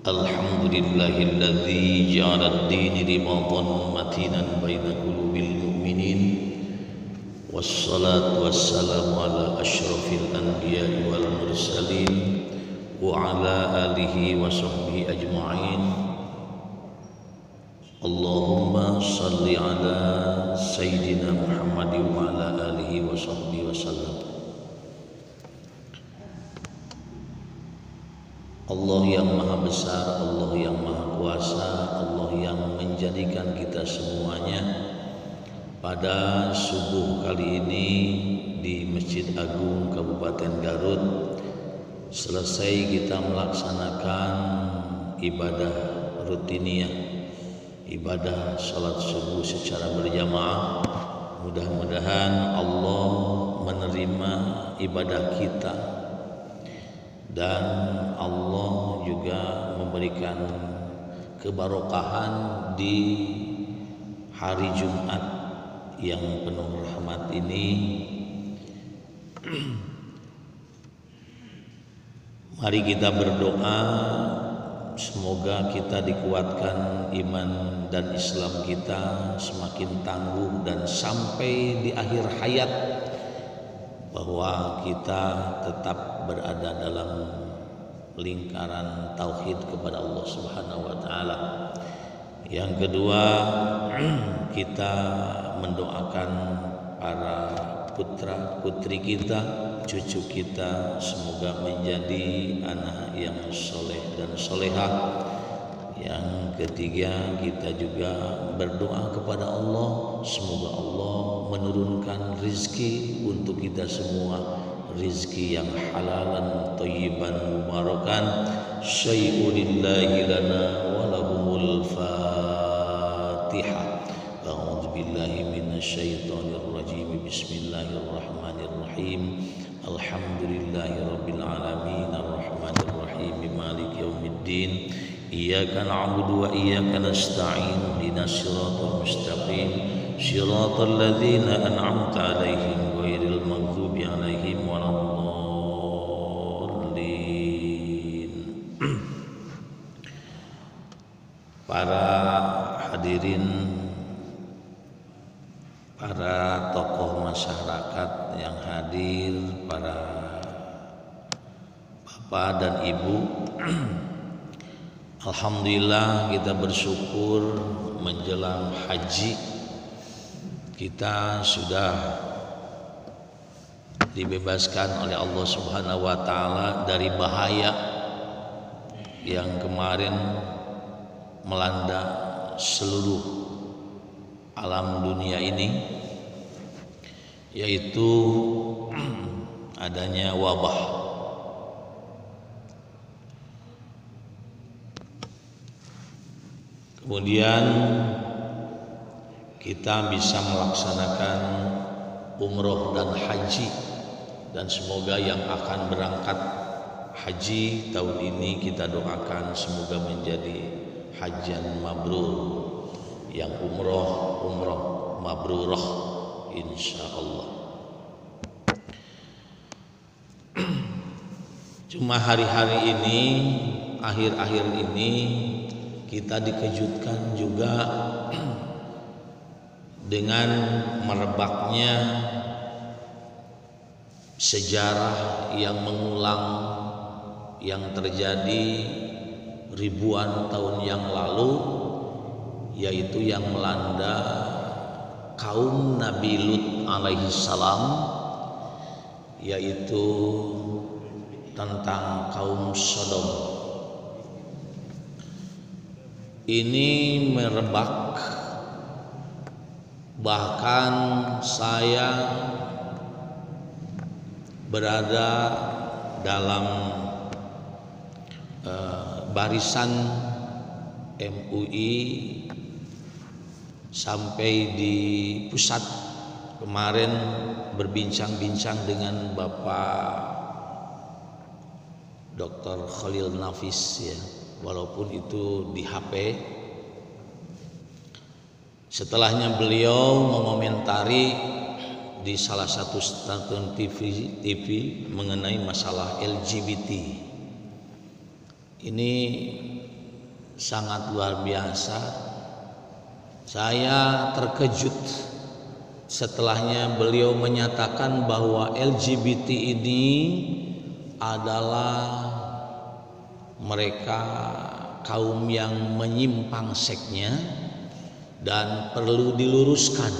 Alhamdulillahilladzi ja'ala ad-din rimadan matinan baina qulubil mu'minin. Wassalatu wassalamu ala asyrafil anbiya'i wal mursalin wa ala alihi wa sahbihi ajma'in. Allahumma salli ala sayyidina Muhammadin wa ala alihi wa sahbihi wasallam. Allah yang maha besar, Allah yang maha kuasa, Allah yang menjadikan kita semuanya pada subuh kali ini di Masjid Agung Kabupaten Garut selesai kita melaksanakan ibadah rutiniyah, ibadah salat subuh secara berjamaah. Mudah-mudahan Allah menerima ibadah kita dan Allah juga memberikan kebarokahan di hari Jumat yang penuh rahmat ini. Mari kita berdoa semoga kita dikuatkan iman dan Islam kita semakin tangguh dan sampai di akhir hayat bahwa kita tetap berada dalam lingkaran tauhid kepada Allah Subhanahu wa taala. Yang kedua, kita mendoakan para putra putri kita, cucu kita semoga menjadi anak yang soleh dan solehah. Yang ketiga, kita juga berdoa kepada Allah semoga Allah menurunkan rizki untuk kita semua, rizki yang halalan thayyiban mubarakan. Syai'ulillahi lana wa lahumul Fatihah. A'udzu billahi minasyaitonir rajim. Bismillahirrahmanirrahim. Alhamdulillahi rabbil alamin arrahmanir rahim maliki yaumiddin. Iyyaka na'budu wa iyyaka nasta'in. Ihdinas siratal mustaqim. Shiratal ladzina an'amta 'alaihim ghairil maghdubi 'alaihim waladdallin. Para hadirin, para tokoh masyarakat yang hadir, para bapak dan ibu, alhamdulillah kita bersyukur menjelang haji kita sudah dibebaskan oleh Allah Subhanahu wa taala dari bahaya yang kemarin melanda seluruh alam dunia ini, yaitu adanya wabah. Kemudian kita bisa melaksanakan umroh dan haji, dan semoga yang akan berangkat haji tahun ini kita doakan semoga menjadi hajan mabrur, yang umroh mabrurah insyaallah. Cuma hari-hari ini, akhir-akhir ini kita dikejutkan juga dengan merebaknya sejarah yang mengulang yang terjadi ribuan tahun yang lalu, yaitu yang melanda kaum Nabi Lut alaihi salam, yaitu tentang kaum Sodom. Ini merebak, bahkan saya berada dalam barisan MUI sampai di pusat kemarin berbincang-bincang dengan Bapak Dr. Khalil Nafis, ya, walaupun itu di HP. Setelahnya beliau mengomentari di salah satu stasiun TV mengenai masalah LGBT. Ini sangat luar biasa. Saya terkejut setelahnya beliau menyatakan bahwa LGBT ini adalah mereka kaum yang menyimpang seknya dan perlu diluruskan.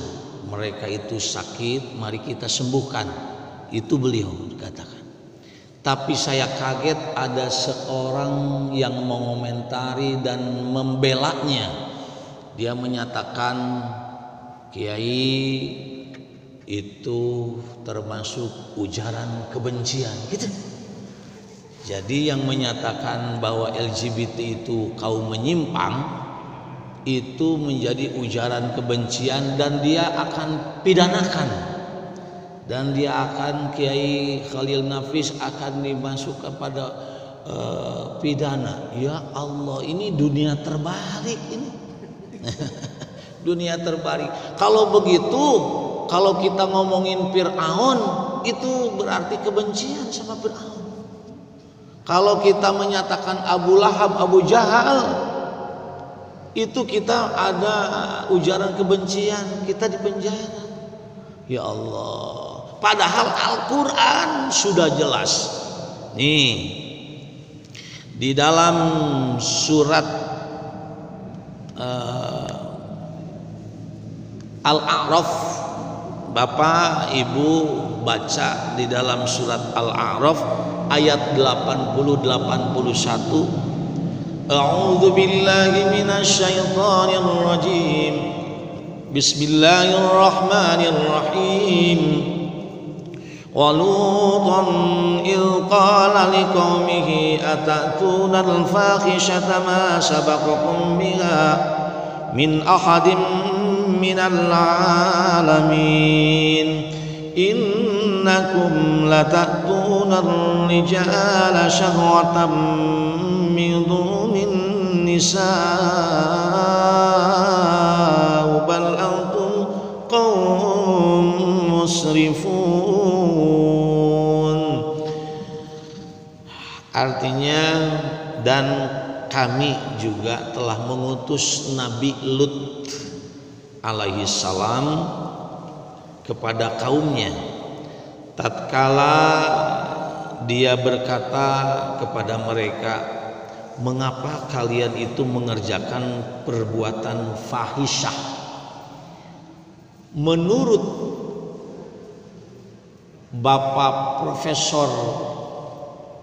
Mereka itu sakit, mari kita sembuhkan. Itu beliau katakan. Tapi saya kaget ada seorang yang mengomentari dan membelanya. Dia menyatakan Kiai itu termasuk ujaran kebencian gitu. Jadi yang menyatakan bahwa LGBT itu kaum menyimpang itu menjadi ujaran kebencian dan dia akan pidanakan. Dan dia akan Kiai Khalil Nafis akan dimasukkan pada pidana. Ya Allah, ini dunia terbalik ini. Dunia terbalik. Kalau begitu, kalau kita ngomongin Fir'aun itu berarti kebencian sama Fir'aun. Kalau kita menyatakan Abu Lahab, Abu Jahal, itu kita ada ujaran kebencian, kita dipenjara. Ya Allah. Padahal Al-Quran sudah jelas. Nih, di dalam surat Al-A'raf, Bapak Ibu baca di dalam surat Al-A'raf ayat 80-81. A'udzu billahi minasy syaithanir rajim. Bismillahirrahmanirrahim. ولوطا إذ قال لقومه أتأتون الفاحشة ما سبقكم بها من أحد من العالمين إنكم لتأتون الرجال شهوة من دون النساء بل أنتم قوم مسرفون. Artinya, dan kami juga telah mengutus Nabi Lut alaihi salam kepada kaumnya tatkala dia berkata kepada mereka, mengapa kalian itu mengerjakan perbuatan fahisyah? Menurut Bapak Profesor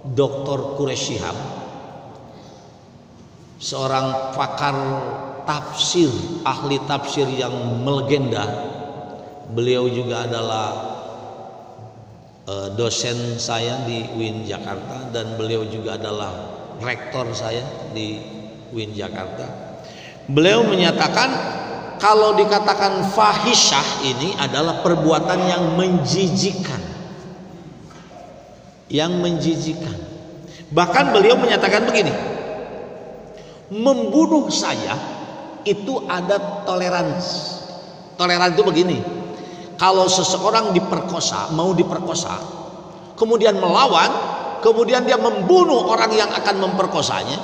Dr. Quraish Shihab, seorang pakar tafsir, ahli tafsir yang melegenda. Beliau juga adalah dosen saya di UIN Jakarta dan beliau juga adalah rektor saya di UIN Jakarta. Beliau menyatakan kalau dikatakan fahisyah ini adalah perbuatan yang menjijikkan. Yang menjijikkan. Bahkan beliau menyatakan begini, membunuh saya itu ada toleransi. Toleransi itu begini, kalau seseorang diperkosa, mau diperkosa, kemudian melawan, kemudian dia membunuh orang yang akan memperkosanya,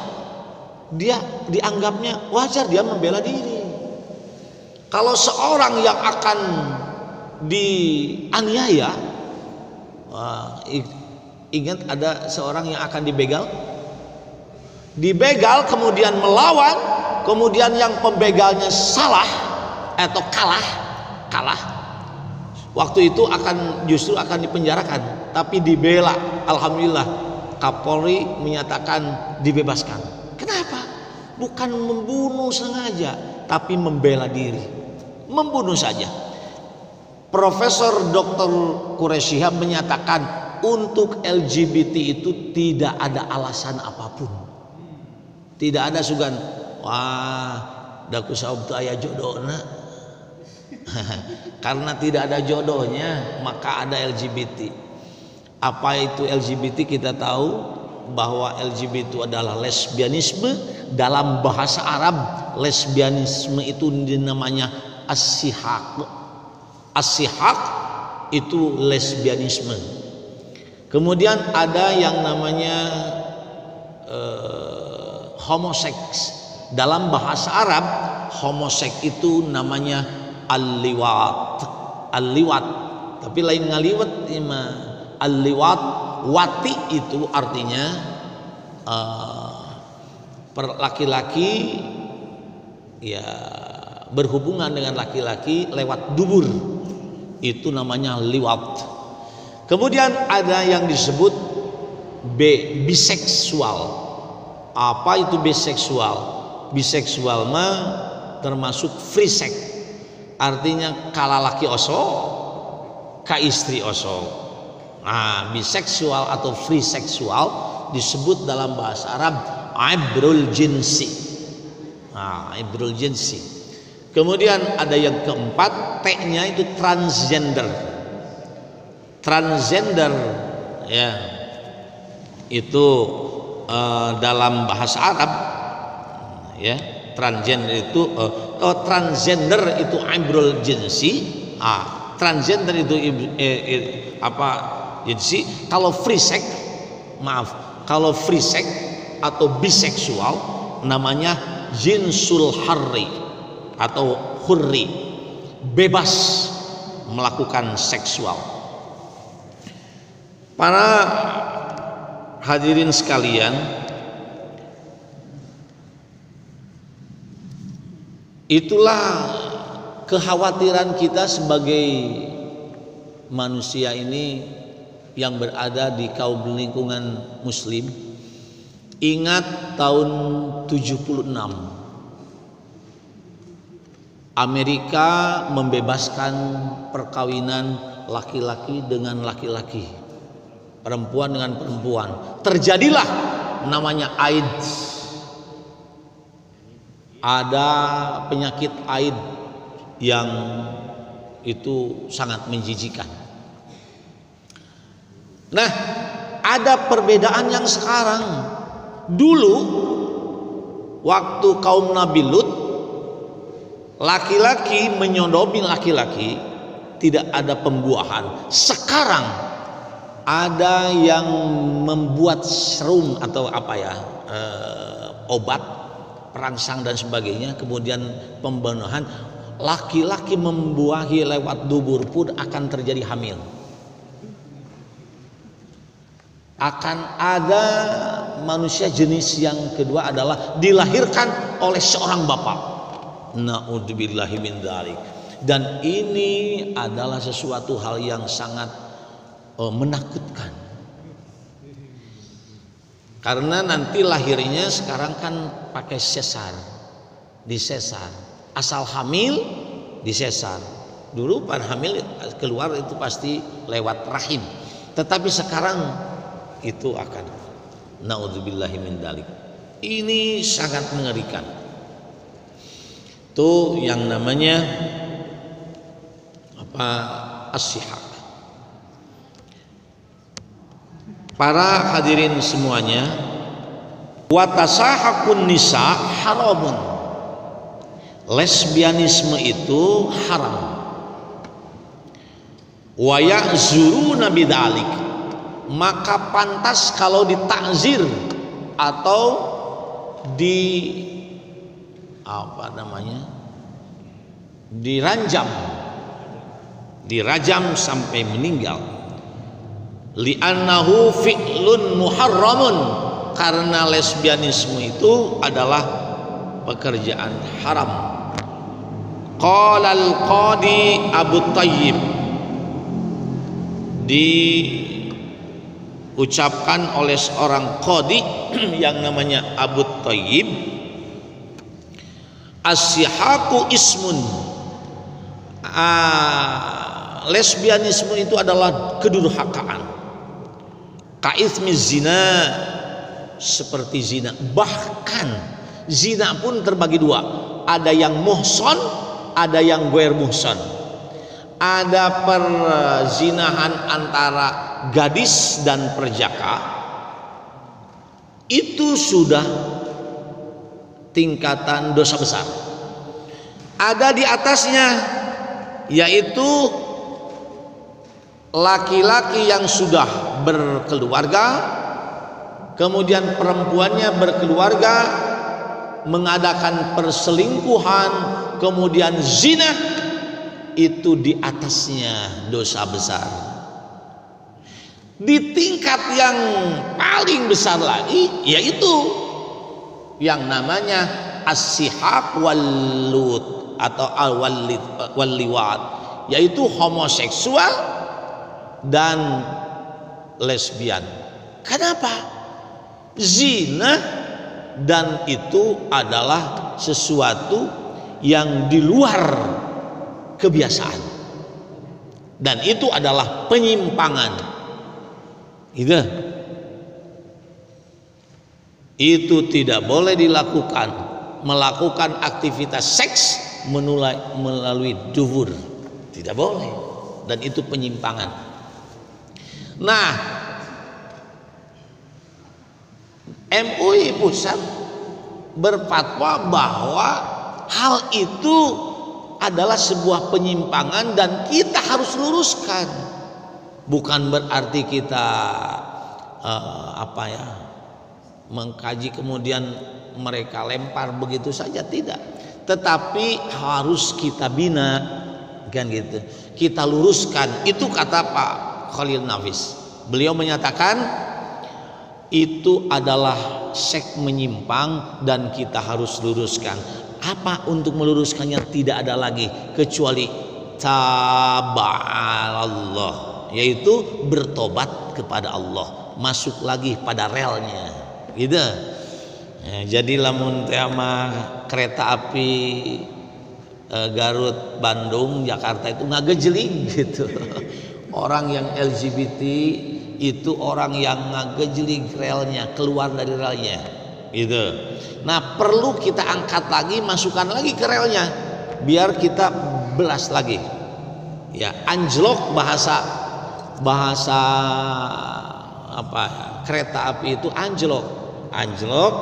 dia dianggapnya wajar, dia membela diri. Kalau seorang yang akan dianiaya, ingat ada seorang yang akan dibegal kemudian melawan, kemudian yang pembegalnya salah atau kalah, waktu itu justru akan dipenjarakan, tapi dibela. Alhamdulillah Kapolri menyatakan dibebaskan. Kenapa? Bukan membunuh sengaja, tapi membela diri, membunuh saja. Profesor Dr. Quraish Shihab menyatakan untuk LGBT itu tidak ada alasan apapun. Tidak ada sugan, wah daku sabtu aya jodohna. Karena tidak ada jodohnya maka ada LGBT. Apa itu LGBT? Kita tahu bahwa LGBT itu adalah lesbianisme. Dalam bahasa Arab lesbianisme itu namanya as-sihaq. As-sihaq itu lesbianisme. Kemudian ada yang namanya homoseks. Dalam bahasa Arab homoseks itu namanya al-liwat. Al-liwat, tapi lain ngaliwat ima. Al-liwat, wati itu artinya laki-laki ya berhubungan dengan laki-laki lewat dubur, itu namanya liwat. Kemudian ada yang disebut biseksual. Apa itu biseksual? Biseksual mah termasuk free sex, artinya kala laki oso ka istri oso. Nah, biseksual atau free seksual disebut dalam bahasa Arab ibrul jinsi. Nah, ibrul jinsi. Kemudian ada yang keempat, T-nya itu transgender. Transgender ya, itu dalam bahasa Arab ya, transgender itu transgender itu ibrul jinsi. Transgender itu jinsi. Kalau free sex, kalau free sex atau biseksual namanya jinsul harri atau hurri, bebas melakukan seksual. Para hadirin sekalian, itulah kekhawatiran kita sebagai manusia ini yang berada di kaum lingkungan muslim. Ingat tahun 76 Amerika membebaskan perkawinan laki-laki dengan laki-laki, perempuan dengan perempuan. Terjadilah namanya AIDS. Ada penyakit AIDS yang itu sangat menjijikan. Nah, ada perbedaan yang sekarang. Dulu waktu kaum Nabi Lut, laki-laki menyodomi laki-laki, tidak ada pembuahan. Sekarang ada yang membuat serum atau obat perangsang dan sebagainya, kemudian pembunuhan. Laki-laki membuahi lewat dubur pun akan terjadi hamil. Akan ada manusia jenis yang kedua adalah dilahirkan oleh seorang bapak. Na'udzubillahi min dzalik. Dan ini adalah sesuatu hal yang sangat menakutkan. Karena nanti lahirnya sekarang kan pakai sesar, disesar. Asal hamil disesar. Dulu pada hamil keluar itu pasti lewat rahim. Tetapi sekarang itu akan, naudzubillahi min dzalik. Ini sangat mengerikan. Itu yang namanya as-sihak. Para hadirin semuanya, wa tasahakun nisa haramun. Lesbianisme itu haram. Wa ya'zuruna bidzalik. Maka pantas kalau ditakzir atau dirajam sampai meninggal. Li'annahu fi'lun muharramun, karena lesbianisme itu adalah pekerjaan haram. Qala al-qadi Abu Thayyib, diucapkan oleh seorang qadi yang namanya Abu Thayyib, as-sihaku ismun. Lesbianisme itu adalah kedurhakaan. Ka'ithmi zina, seperti zina. Bahkan zina pun terbagi dua, ada yang muhson, ada yang ghair muhson. Ada perzinahan antara gadis dan perjaka, itu sudah tingkatan dosa besar. Ada di atasnya, yaitu laki-laki yang sudah berkeluarga, kemudian perempuannya berkeluarga, mengadakan perselingkuhan, kemudian zina, itu di atasnya dosa besar. Di tingkat yang paling besar lagi yaitu yang namanya as-sihaq wal-lut atau al-liwat, yaitu homoseksual dan lesbian. Kenapa? Zina dan itu adalah sesuatu yang di luar kebiasaan dan itu adalah penyimpangan. Itu tidak boleh dilakukan, melakukan aktivitas seks melalui dubur, tidak boleh, dan itu penyimpangan. Nah, MUI Pusat berfatwa bahwa hal itu adalah sebuah penyimpangan dan kita harus luruskan. Bukan berarti kita mengkaji kemudian mereka lempar begitu saja, tidak. Tetapi harus kita bina, kan gitu. Kita luruskan. Itu kata Pak Khalil Nafis. Beliau menyatakan itu adalah seks menyimpang dan kita harus luruskan. Apa untuk meluruskannya? Tidak ada lagi kecuali taba'alallah, yaitu bertobat kepada Allah, masuk lagi pada relnya, gitu. Jadi lamun tema kereta api Garut Bandung Jakarta itu ngagejling gitu. Orang yang LGBT itu orang yang ngagejling relnya, keluar dari relnya, gitu. Nah, perlu kita angkat lagi, masukkan lagi ke relnya, biar kita belas lagi. Ya, anjlok bahasa kereta api itu anjlok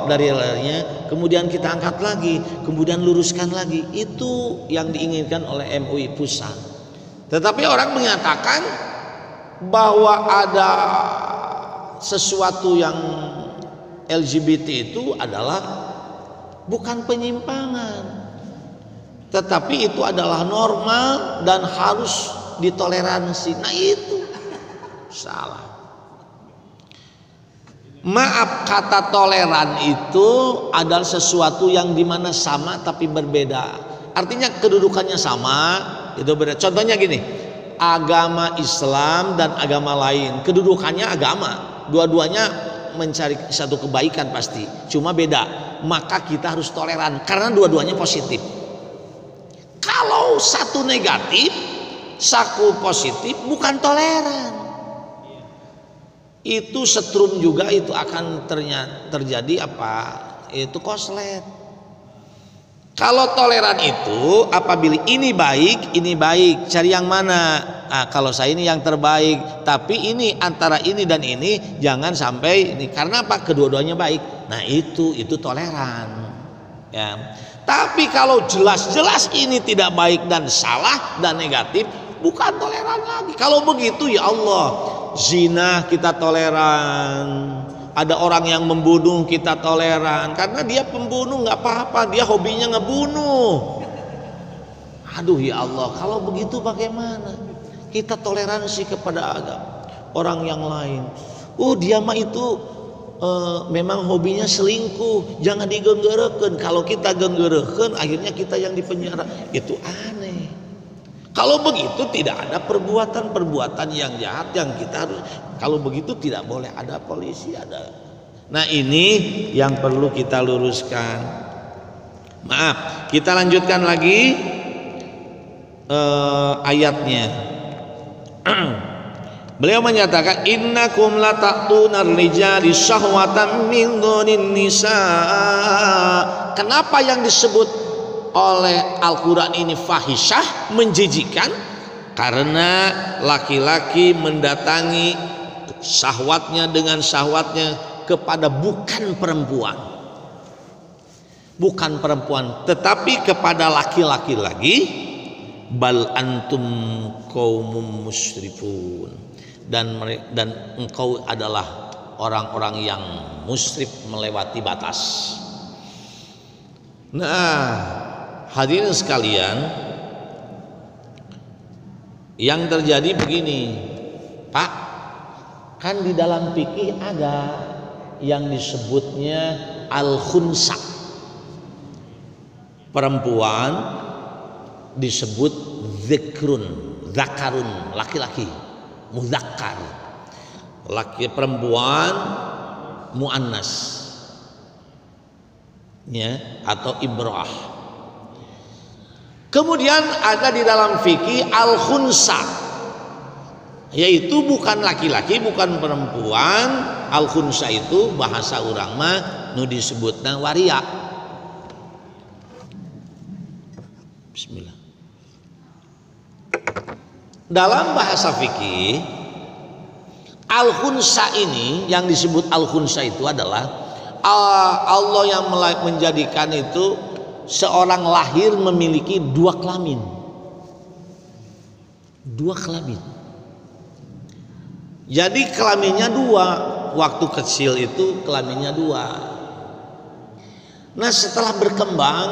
dari relnya, kemudian kita angkat lagi, kemudian luruskan lagi. Itu yang diinginkan oleh MUI Pusat. Tetapi orang menyatakan bahwa ada sesuatu yang LGBT itu adalah bukan penyimpangan, tetapi itu adalah normal dan harus ditoleransi. Nah, itu salah. Maaf, kata toleran itu adalah sesuatu yang dimana sama tapi berbeda. Artinya kedudukannya sama, itu beda. Contohnya gini, agama Islam dan agama lain, kedudukannya agama, dua-duanya mencari satu kebaikan pasti, cuma beda, maka kita harus toleran karena dua-duanya positif. Kalau satu negatif, satu positif, bukan toleran. Itu setrum juga, itu akan terjadi itu koslet. Kalau toleran itu apabila ini baik, cari yang mana? Nah, kalau saya ini yang terbaik, tapi ini antara ini dan ini jangan sampai ini, karena apa? Kedua-duanya baik. Nah, itu toleran. Ya. Tapi kalau jelas-jelas ini tidak baik dan salah dan negatif, bukan toleran lagi. Kalau begitu ya Allah, zina kita toleran. Ada orang yang membunuh kita toleran, karena dia pembunuh nggak apa-apa, dia hobinya ngebunuh. Aduh ya Allah, kalau begitu bagaimana? Kita toleransi kepada orang yang lain. Dia mah itu memang hobinya selingkuh, jangan digenggerekeun. Kalau kita genggerekeun, akhirnya kita yang dipenjara. Itu aneh. Kalau begitu tidak ada perbuatan-perbuatan yang jahat yang kita harus. Kalau begitu tidak boleh ada polisi, ada. Nah, ini yang perlu kita luruskan. Maaf, kita lanjutkan lagi ayatnya. Beliau menyatakan innakum lata'tunar rijali syahwatan min dunin nisa. Kenapa yang disebut oleh Al-Quran ini fahisyah, menjijikan? Karena laki-laki mendatangi syahwatnya dengan syahwatnya kepada bukan perempuan, tetapi kepada laki-laki lagi. Bal antum qaumum musrifun, dan engkau adalah orang-orang yang musrif, melewati batas. Nah, hadirin sekalian, yang terjadi begini, Pak, kan di dalam fikih ada yang disebutnya al-khunsa. Perempuan disebut zikrun, zakarun, laki-laki, muzakkar. Laki perempuan muannas, ya, atau ibrah. Kemudian ada di dalam fikih al-khunsa, yaitu bukan laki-laki, bukan perempuan. Al-khunsa itu bahasa urang mah nu disebutna waria. Bismillah. Dalam bahasa fikih, al-khunsa ini, yang disebut al-khunsa itu adalah Allah yang menjadikan itu seorang lahir memiliki dua kelamin. Dua kelamin. Jadi kelaminnya dua. Waktu kecil itu kelaminnya dua. Nah, setelah berkembang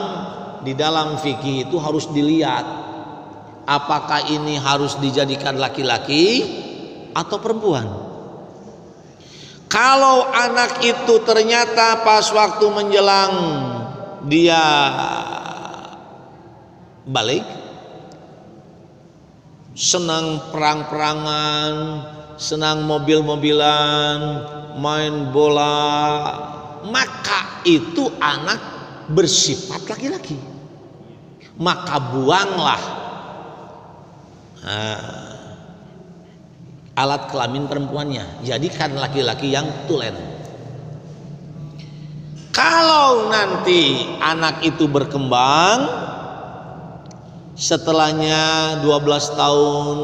di dalam fikih itu harus dilihat apakah ini harus dijadikan laki-laki atau perempuan. Kalau anak itu ternyata pas waktu menjelang dia balik, senang perang-perangan, senang mobil-mobilan, main bola, maka itu anak bersifat laki-laki. Maka buanglah alat kelamin perempuannya, jadikan laki-laki yang tulen. Kalau nanti anak itu berkembang, setelahnya 12 tahun,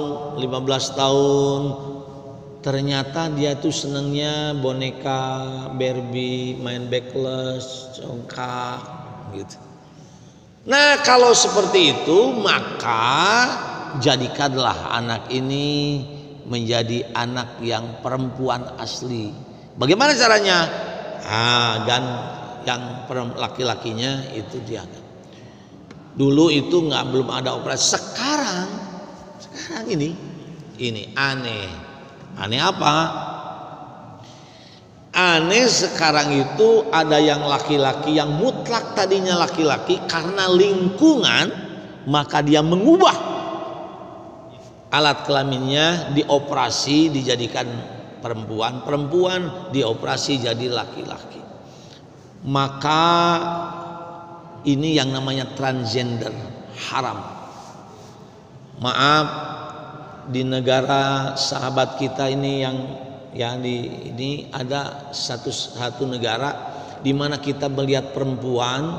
15 tahun, ternyata dia tuh senengnya boneka, Barbie, main backless, congkak, gitu. Nah, kalau seperti itu, maka jadikanlah anak ini menjadi anak yang perempuan asli. Bagaimana caranya? Dan yang laki-lakinya itu dia. Dulu itu belum ada operasi. Sekarang ini aneh. Aneh apa? Aneh sekarang itu ada yang laki-laki yang mutlak tadinya laki-laki, karena lingkungan maka dia mengubah alat kelaminnya, dioperasi dijadikan perempuan, perempuan dioperasi jadi laki-laki. Maka ini yang namanya transgender, haram. Maaf, di negara sahabat kita ini ini ada satu negara di mana kita melihat perempuan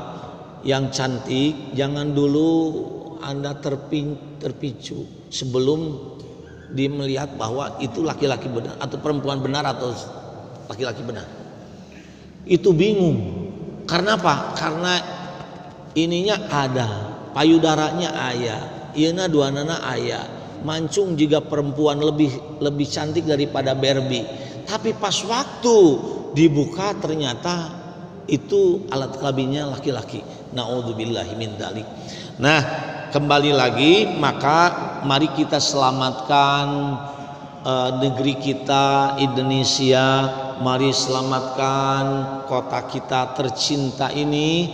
yang cantik, jangan dulu Anda terpicu sebelum melihat bahwa itu laki-laki benar atau perempuan benar atau laki-laki benar. Itu bingung. Karena apa? Karena ininya ada, payudaranya aya, ieuna duanana aya. Mancung juga perempuan lebih cantik daripada Barbie. Tapi pas waktu dibuka ternyata itu alat kelaminnya laki-laki. Naudzubillahi min dzalik. Nah, kembali lagi, maka mari kita selamatkan negeri kita Indonesia. Mari selamatkan kota kita tercinta ini,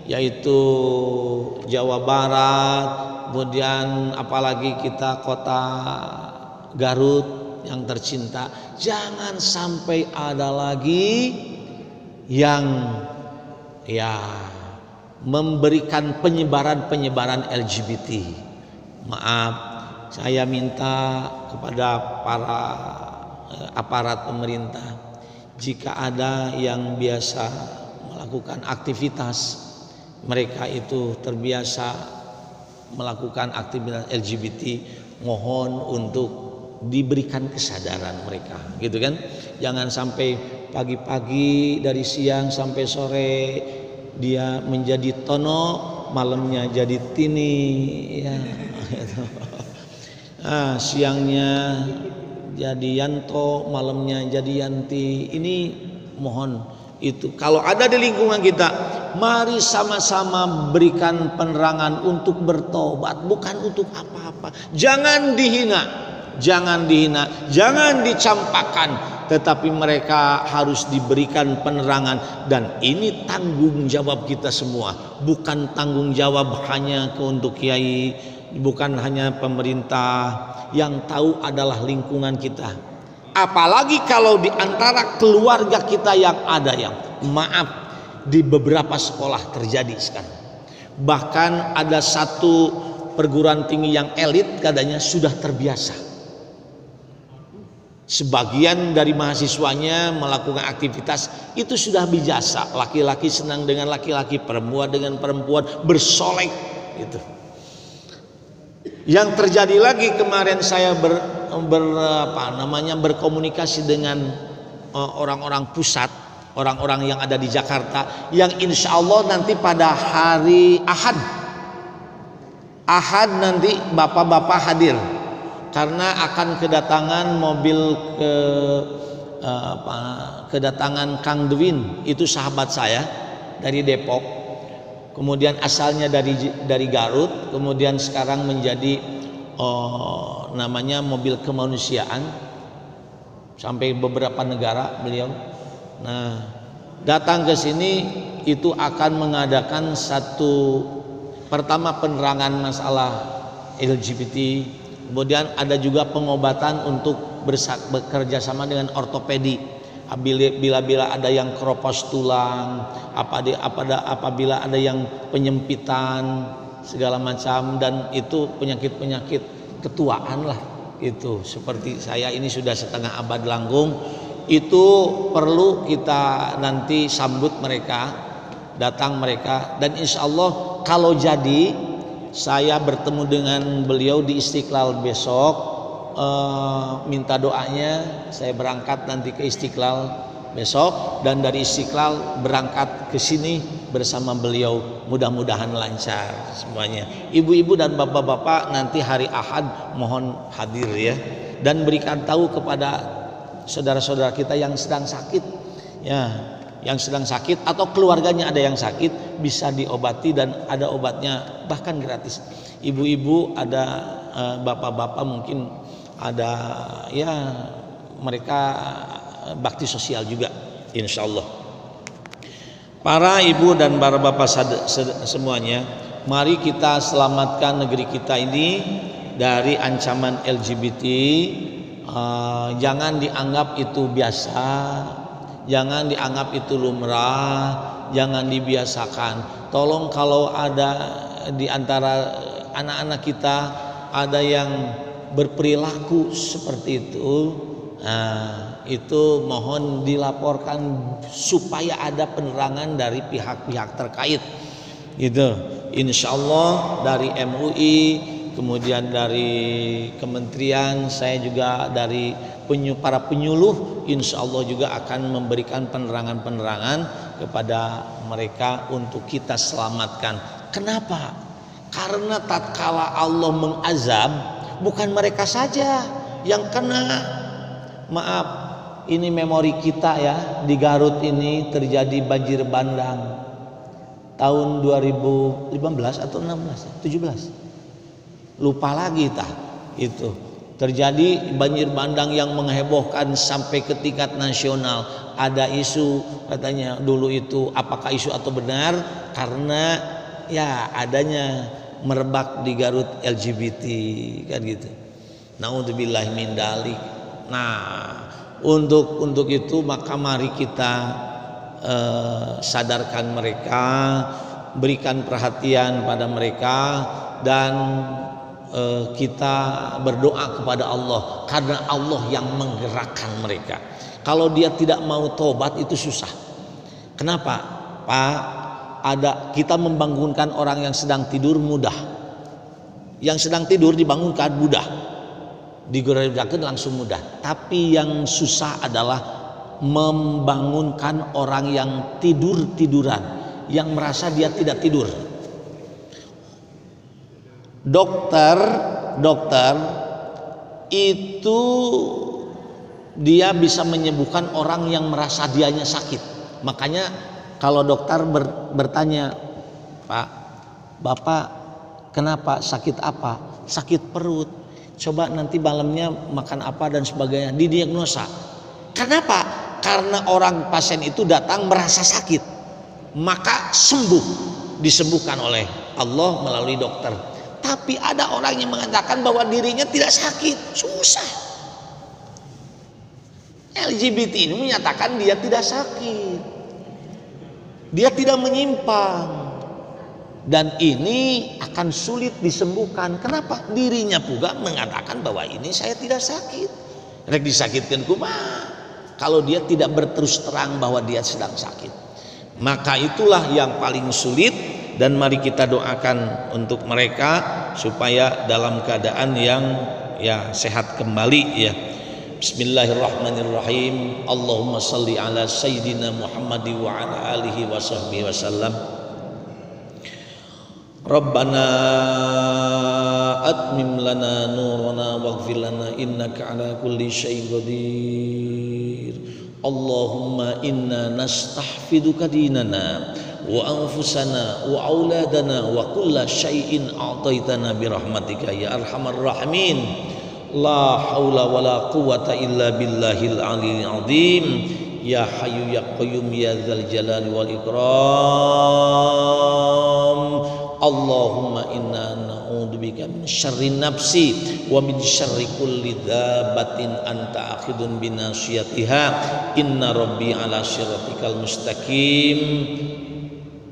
yaitu Jawa Barat. Kemudian apalagi kita kota Garut yang tercinta. Jangan sampai ada lagi yang memberikan penyebaran LGBT. Maaf, saya minta kepada para aparat pemerintah, jika ada yang biasa melakukan aktivitas, mereka itu terbiasa melakukan aktivitas LGBT, mohon untuk diberikan kesadaran mereka, gitu kan? Jangan sampai pagi-pagi dari siang sampai sore dia menjadi Tono, malamnya jadi Tini, ya. Siangnya jadi Yanto, malamnya jadi Yanti. Ini mohon itu kalau ada di lingkungan kita, Mari sama-sama berikan penerangan untuk bertobat, bukan untuk apa-apa. Jangan dihina, jangan dicampakkan, tetapi mereka harus diberikan penerangan. Dan ini tanggung jawab kita semua, bukan tanggung jawab hanya untuk kiai, bukan hanya pemerintah. Yang tahu adalah lingkungan kita. Apalagi kalau di antara keluarga kita yang ada yang maaf, di beberapa sekolah terjadi sekarang. Bahkan ada satu perguruan tinggi yang elit katanya sudah terbiasa. Sebagian dari mahasiswanya melakukan aktivitas itu sudah biasa. Laki-laki senang dengan laki-laki, perempuan dengan perempuan, bersolek gitu. Yang terjadi lagi kemarin saya berkomunikasi dengan orang-orang pusat, orang-orang yang ada di Jakarta, yang insya Allah nanti pada hari Ahad nanti bapak-bapak hadir, karena akan kedatangan mobil kedatangan Kang Dwin, itu sahabat saya dari Depok, kemudian asalnya dari Garut, kemudian sekarang menjadi namanya mobil kemanusiaan sampai beberapa negara beliau. Nah, datang ke sini itu akan mengadakan satu pertama penerangan masalah LGBT, kemudian ada juga pengobatan untuk bekerja sama dengan ortopedi. Bila ada yang keropos tulang, apabila ada yang penyempitan segala macam, dan itu penyakit-penyakit ketuaan lah itu. Seperti saya ini sudah setengah abad langgung. Itu perlu kita nanti sambut mereka, datang mereka, dan insya Allah kalau jadi saya bertemu dengan beliau di Istiqlal besok, minta doanya, saya berangkat nanti ke Istiqlal besok, dan dari Istiqlal berangkat ke sini bersama beliau, mudah-mudahan lancar semuanya. Ibu-ibu dan bapak-bapak nanti hari Ahad mohon hadir ya, dan berikan tahu kepada saudara-saudara kita yang sedang sakit ya, yang sedang sakit atau keluarganya ada yang sakit, bisa diobati dan ada obatnya bahkan gratis. Ibu-ibu ada, bapak-bapak mungkin ada, ya mereka bakti sosial juga insya Allah. Para ibu dan para bapak semuanya, mari kita selamatkan negeri kita ini dari ancaman LGBT. Jangan dianggap itu biasa, jangan dianggap itu lumrah, jangan dibiasakan. Tolong kalau ada di antara anak-anak kita ada yang berperilaku seperti itu mohon dilaporkan supaya ada penerangan dari pihak-pihak terkait. Gitu. Insya Allah dari MUI, kemudian dari kementerian, saya juga dari para penyuluh, insya Allah juga akan memberikan penerangan-penerangan kepada mereka untuk kita selamatkan. Kenapa? Karena tatkala Allah mengazab, bukan mereka saja yang kena. Maaf, ini memori kita ya, di Garut ini terjadi banjir bandang tahun 2015 atau 17 lupa lagi itu terjadi banjir bandang yang menghebohkan sampai ke tingkat nasional. Ada isu katanya dulu itu, apakah isu atau benar, karena ya adanya merebak di Garut LGBT kan gitu. Naudzubillah min dzalik. Nah, untuk itu maka mari kita sadarkan mereka, berikan perhatian pada mereka, dan kita berdoa kepada Allah, karena Allah yang menggerakkan mereka. Kalau dia tidak mau tobat itu susah. Kenapa? Pak, kita membangunkan orang yang sedang tidur mudah. Yang sedang tidur dibangunkan mudah, digerakkan langsung mudah. Tapi yang susah adalah membangunkan orang yang tiduran, yang merasa dia tidak tidur. Dokter itu dia bisa menyembuhkan orang yang merasa dianya sakit. Makanya kalau dokter bertanya, Pak, Bapak kenapa, sakit apa? Sakit perut. Coba nanti malamnya makan apa dan sebagainya, didiagnosa. Kenapa? Karena orang pasien itu datang merasa sakit, maka sembuh, disembuhkan oleh Allah melalui dokter. Tapi ada orang yang mengatakan bahwa dirinya tidak sakit, susah. LGBT ini menyatakan dia tidak sakit, dia tidak menyimpang, dan ini akan sulit disembuhkan. Kenapa? Dirinya juga mengatakan bahwa ini saya tidak sakit. Rek disakitkan kumaha kalau dia tidak berterus terang bahwa dia sedang sakit. Maka itulah yang paling sulit, dan mari kita doakan untuk mereka supaya dalam keadaan yang sehat kembali ya. Bismillahirrahmanirrahim. Allahumma salli ala sayyidina Muhammad wa ala alihi wa sahbihi wasallam. Rabbana atmim lana nurana waghfir lana innaka ala kulli syai'in qadir. Allahumma inna nastahfiduka dinana wa anfusana wa auladana wa kulla syai'in a'taitana bi rahmatika ya arhamar rahimin. La haula wa la quwata illa billahil aliyil azim. Ya hayyu ya qayyum ya dzal jalali wal ikram. Allahumma inna na'udzubika min syarri nafsi wa min syarri kulli dzabatin anta akhidun binasiyatiha. Inna rabbi ala siratikal mustaqim.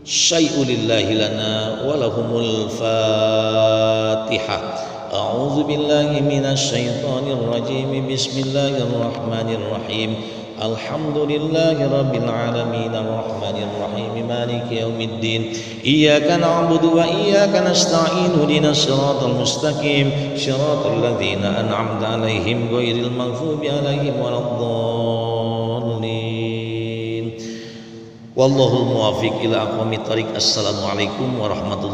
Syai'ulillahi lana wa lahumul fatihah. A'udzu billahi minasy syaithanir rajim. Bismillahirrahmanirrahim. Alhamdulillahi rabbil alamin arrahmanir rahim maliki yaumiddin. Iyyaka na'budu wa iyyaka nasta'in ihdinas siratal mustaqim siratal ladzina an'amta 'alaihim ghairil maghdubi 'alaihim waladdallin. Wallahul muwaffiq ila aqwamit thoriq. Assalamualaikum warahmatullahi